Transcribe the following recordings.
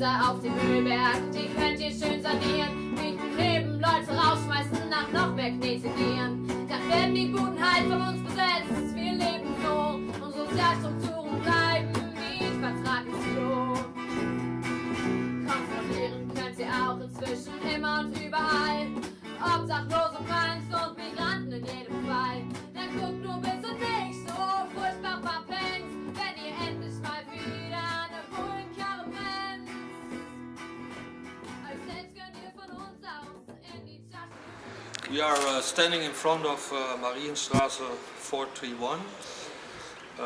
Häuser auf dem Müllberg, die könnt ihr schön sanieren. Mieten heben, Leute rausschmeißen, nach noch mehr Knete gehen. Dann werden die Buden halt von uns besetzt. Wir leben so und Sozialstrukturen bleiben. Mietvertrag ist Klo. Kontrollieren könnt ihr auch inzwischen immer und überall. Obdachlose, Punks und Migranten in jedem Fall. Dann guckt nur bitte nicht so furchtbar verpennt, wenn ihr endlich mal wieder eine Bullenkarre brennt. Als selbst könnt ihr von uns aus in die Tasche. We are standing in front of Marienstraße 431.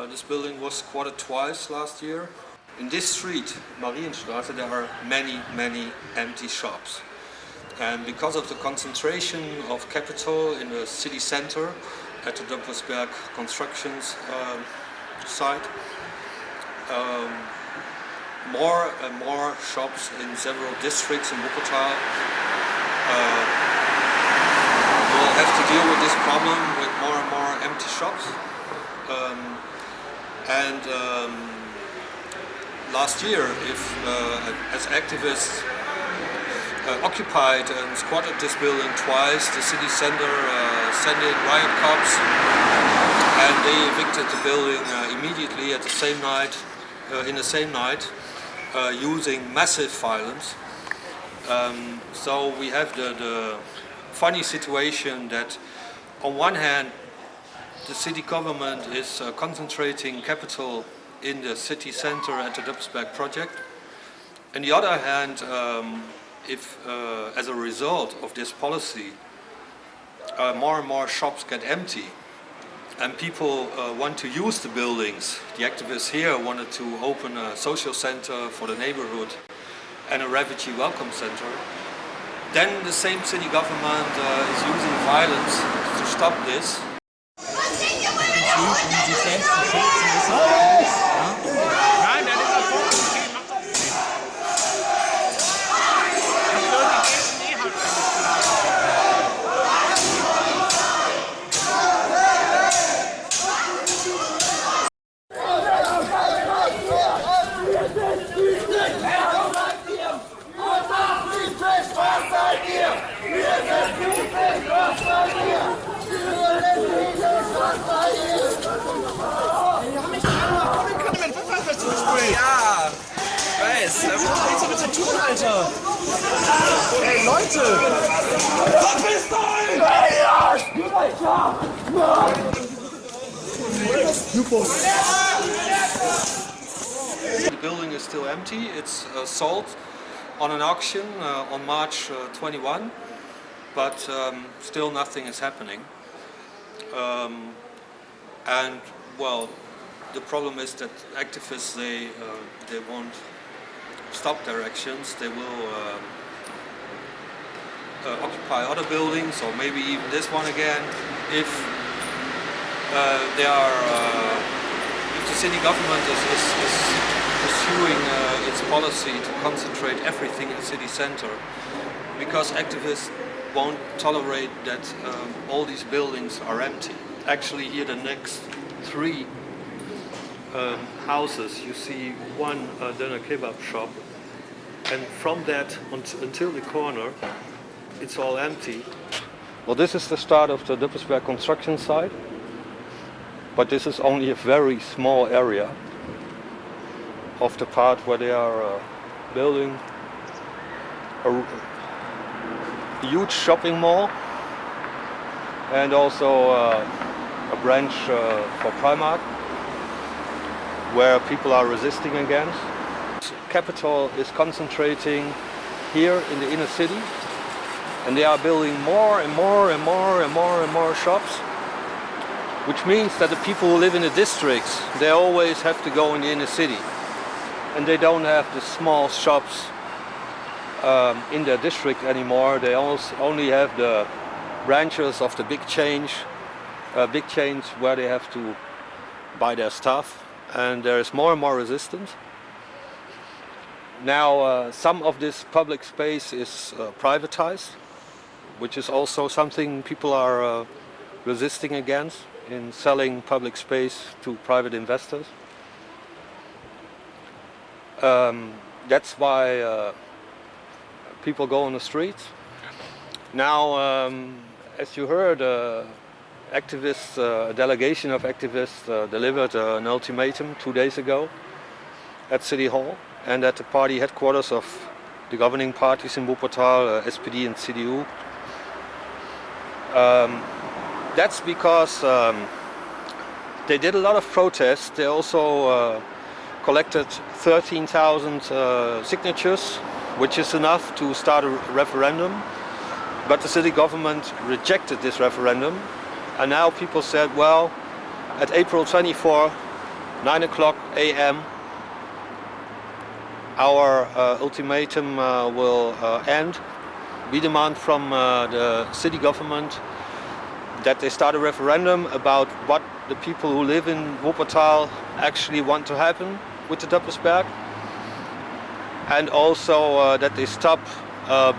This building was squatted twice last year. In this street, Marienstraße, there are many empty shops. And because of the concentration of capital in the city center at the Döppersberg constructions site, more and more shops in several districts in Wuppertal will have to deal with this problem with more and more empty shops. Last year, as activists occupied and squatted this building twice, the city center sent in riot cops and they evicted the building immediately at the same night, using massive violence. So we have the funny situation that on one hand the city government is concentrating capital in the city center at the Döppersberg project. On the other hand, if as a result of this policy more and more shops get empty and people want to use the buildings, the activists here wanted to open a social center for the neighborhood and a refugee welcome center, then the same city government is using violence to stop this. Ja, weiß, da wird nichts damit zu tun, Alter. Ey, Leute! Verpisst euch! The building is still empty. It's sold on an auction on March 21, but still nothing is happening. And well, the problem is that activists they won't stop their actions. They will occupy other buildings, or maybe even this one again, if the city government is pursuing its policy to concentrate everything in the city center, because activists won't tolerate that all these buildings are empty. Actually, here the next three houses, you see one doner kebab shop, and from that until the corner, it's all empty. Well, this is the start of the Döppersberg construction site, but this is only a very small area of the part where they are building a huge shopping mall and also a branch for Primark, where people are resisting against. Capital is concentrating here in the inner city, and they are building more and more shops, which means that the people who live in the districts, they always have to go in the inner city, and they don't have the small shops in their district anymore. They only have the branches of the big chains where they have to buy their stuff, and there is more and more resistance. Now some of this public space is privatized, which is also something people are resisting against, in selling public space to private investors. That's why people go on the streets. Now, as you heard, activists, a delegation of activists delivered an ultimatum 2 days ago at City Hall and at the party headquarters of the governing parties in Wuppertal, SPD and CDU. That's because they did a lot of protests. They also collected 13,000 signatures, which is enough to start a referendum. But the city government rejected this referendum. And now people said, well, at April 24, 9 o'clock a.m., our ultimatum will end. We demand from the city government that they start a referendum about what the people who live in Wuppertal actually want to happen with the Döppersberg, and also that they stop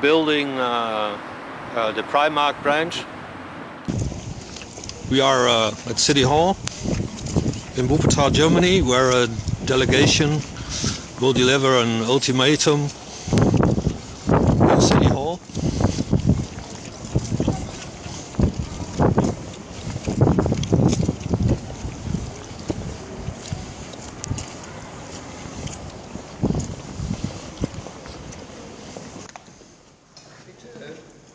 building the Primark branch. We are at City Hall in Wuppertal, Germany, where a delegation will deliver an ultimatum in City Hall.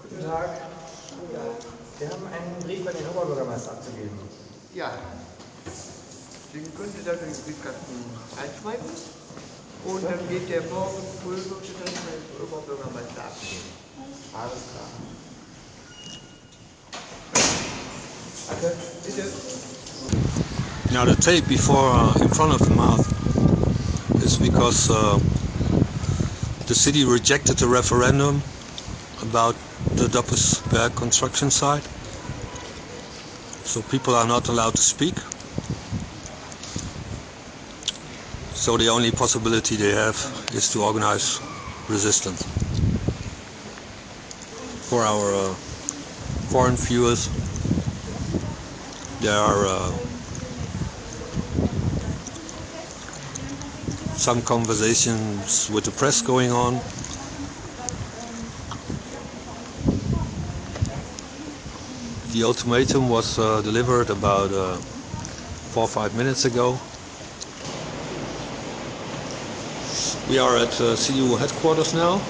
Guten Tag. Wir haben einen Brief an den Oberbürgermeister abzugeben. Ja, Sie können Sie das in den Briefkasten einschreiben und dann geht der morgen früh sozusagen beim Oberbürgermeister abgeben. Alles klar. Danke, bitte. Now the tape before in front of the mouth is because the city rejected the referendum about the Döppersberg construction site. So people are not allowed to speak. So the only possibility they have is to organize resistance. For our foreign viewers, there are some conversations with the press going on. The ultimatum was delivered about 4 or 5 minutes ago. We are at CDU headquarters now.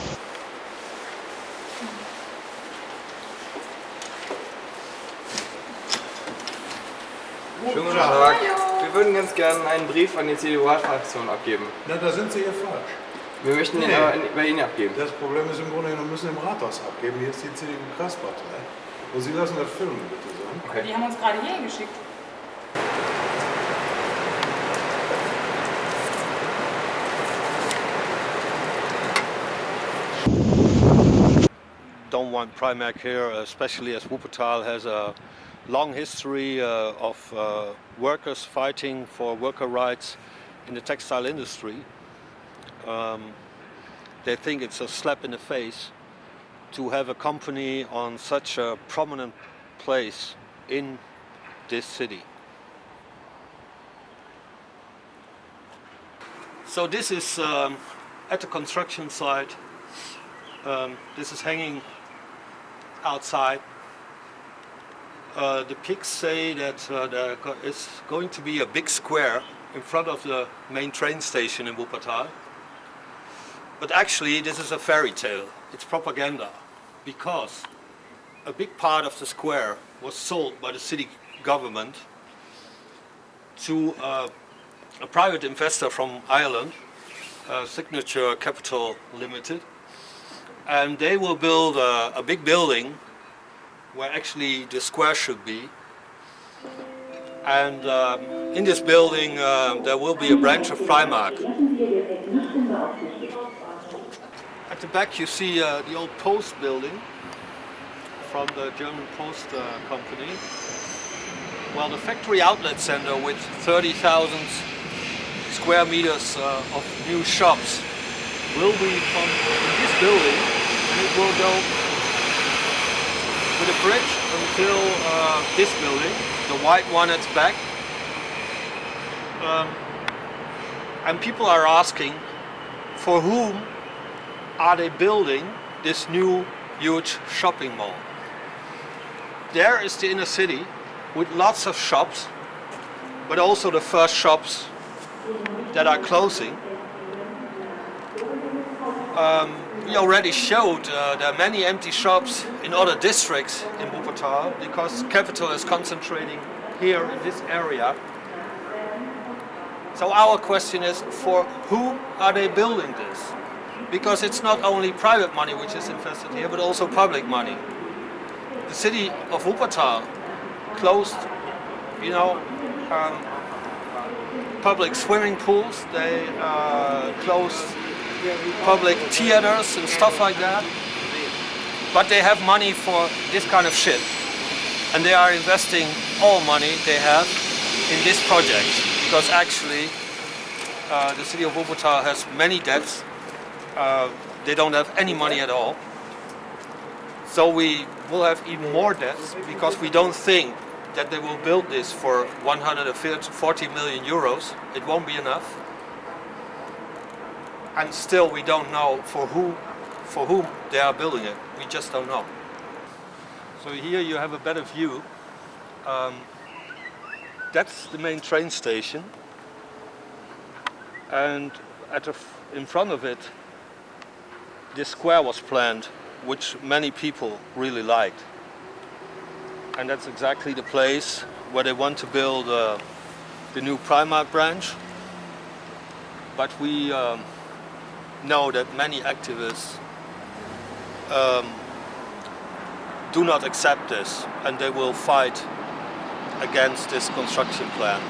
Schönen guten Tag. Wir würden ganz gerne einen Brief an die CDU-Fraktion abgeben. Na, da sind Sie hier falsch. Wir möchten ihn bei Ihnen abgeben. Das Problem ist im Grunde genommen, wir müssen im Rathaus abgeben. Hier ist die CDU-Kreispartei. Und Sie lassen das filmen, bitte so. Okay. Die haben uns gerade hier geschickt. Don't want Primark here, especially as Wuppertal has a long history of workers fighting for worker rights in the textile industry. They think it's a slap in the face to have a company on such a prominent place in this city. So this is at the construction site. This is hanging outside. The pigs say that there is going to be a big square in front of the main train station in Wuppertal. But actually this is a fairy tale. It's propaganda, because a big part of the square was sold by the city government to a private investor from Ireland, Signature Capital Ltd. And they will build a big building where actually the square should be. And in this building there will be a branch of Primark. At the back you see the old post building from the German Post Company. Well, the factory outlet center with 30,000 square meters of new shops will be from this building, and it will go with a bridge until this building, the white one at the back. And people are asking for whom are they building this new huge shopping mall? There is the inner city with lots of shops, but also the first shops that are closing. We already showed there are many empty shops in other districts in Wuppertal because capital is concentrating here in this area. So our question is, for whom are they building this? Because it's not only private money which is invested here, but also public money. The city of Wuppertal closed, public swimming pools. They closed public theaters and stuff like that. But they have money for this kind of shit. And they are investing all money they have in this project. Because actually, the city of Wuppertal has many debts. They don't have any money at all. So we will have even more debts because we don't think that they will build this for 140 million euros. It won't be enough. And still we don't know for whom they are building it. We just don't know. So here you have a better view. That's the main train station. And in front of it, this square was planned, which many people really liked. And that's exactly the place where they want to build the new Primark branch. But we know that many activists do not accept this, and they will fight against this construction plan.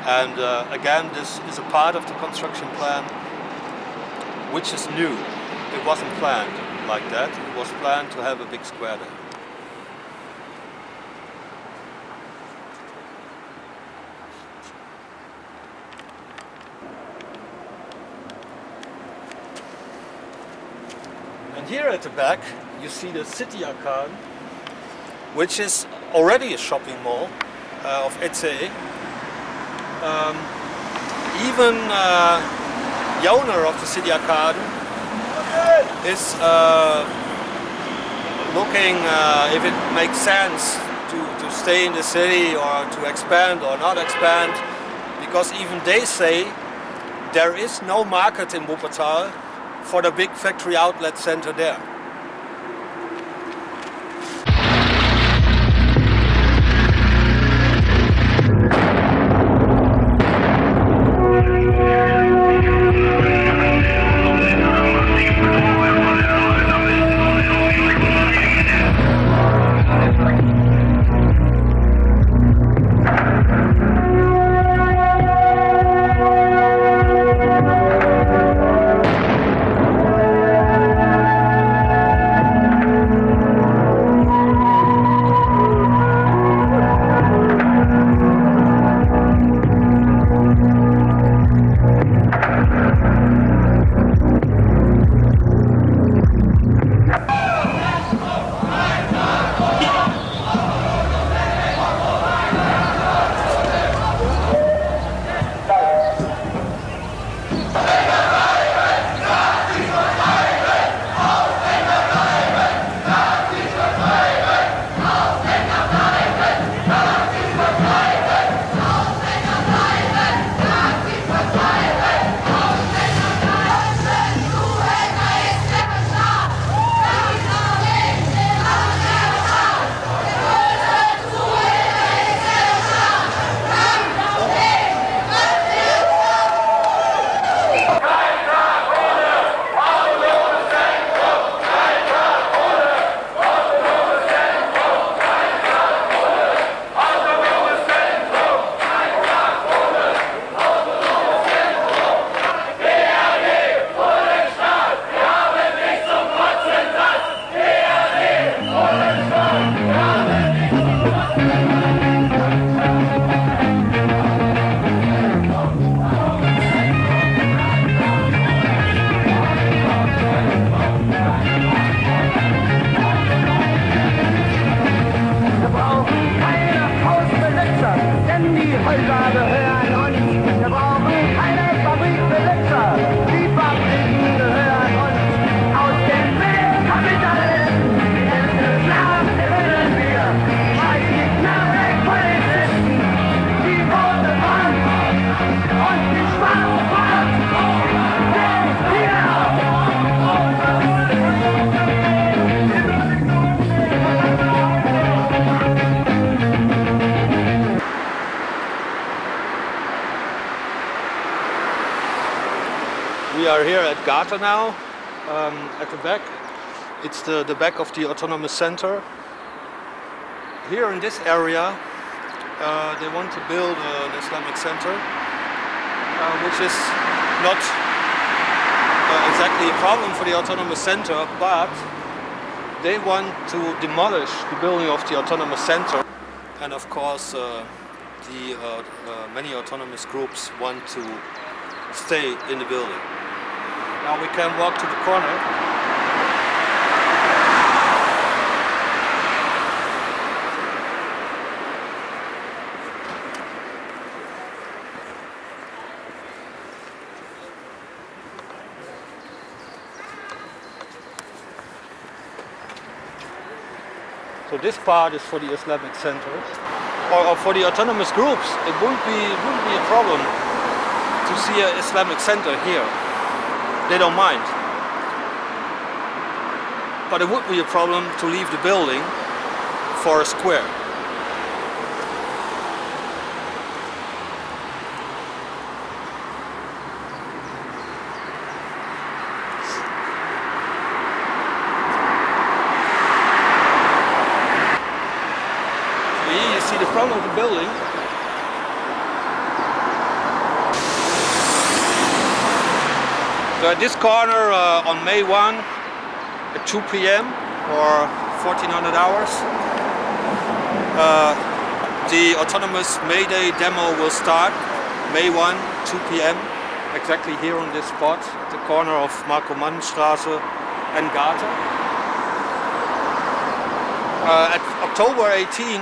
And again, this is a part of the construction plan which is new. It wasn't planned like that. It was planned to have a big square there. And here at the back, you see the city arcade, which is already a shopping mall of ETC. Even the owner of the city arcade is looking if it makes sense to stay in the city or to expand or not expand, because even they say there is no market in Wuppertal for the big factory outlet center there. Gathe now, at the back. It's the back of the autonomous center. Here in this area, they want to build an Islamic center, which is not exactly a problem for the autonomous center, but they want to demolish the building of the autonomous center. And of course, many autonomous groups want to stay in the building. Now we can walk to the corner. So this part is for the Islamic centers, or for the autonomous groups. It wouldn't be a problem to see an Islamic center here. They don't mind. But it would be a problem to leave the building for a square. See the front of the building. So at this corner on May 1 at 2 p.m. or 1400 hours, the autonomous May Day demo will start. May 1, 2 p.m. exactly here on this spot at the corner of Marco-Mann-Straße and Gathe. At October 18,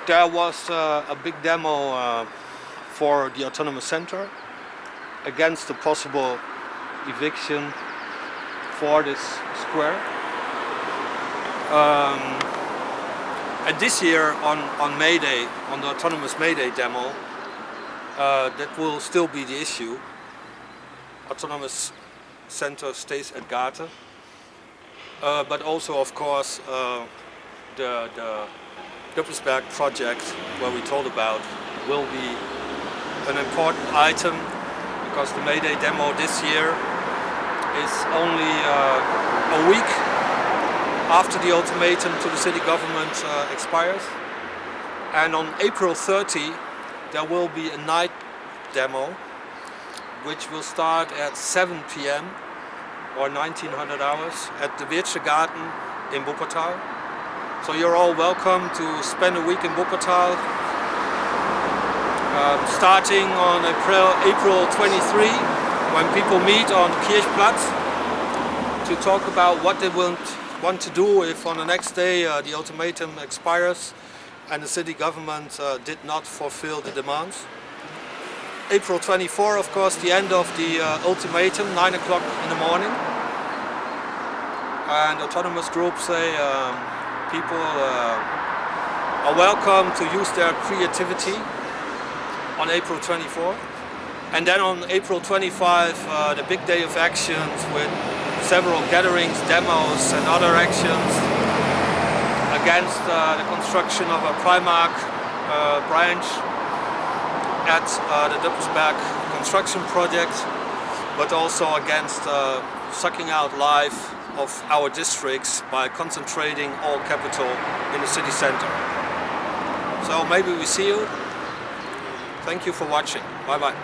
there was a big demo for the autonomous center against the possible eviction for this square. And this year on May Day, on the autonomous May Day demo, that will still be the issue. Autonomous center stays at Gathe, but also of course the Döppersberg project, where we told about, will be an important item, because the May Day demo this year is only a week after the ultimatum to the city government expires. And on April 30 there will be a night demo, which will start at 7 p.m. or 1900 hours at the Wirtschaftsgarten in Wuppertal. So you're all welcome to spend a week in Wuppertal, starting on April 23, when people meet on Kirchplatz to talk about what they want to do if on the next day the ultimatum expires and the city government did not fulfill the demands. April 24, of course, the end of the ultimatum, 9 o'clock in the morning. And autonomous groups say people are welcome to use their creativity on April 24. And then on April 25, the big day of actions with several gatherings, demos and other actions against the construction of a Primark branch at the Döppersberg construction project, but also against sucking out life of our districts by concentrating all capital in the city center. So maybe we see you. Thank you for watching. Bye bye.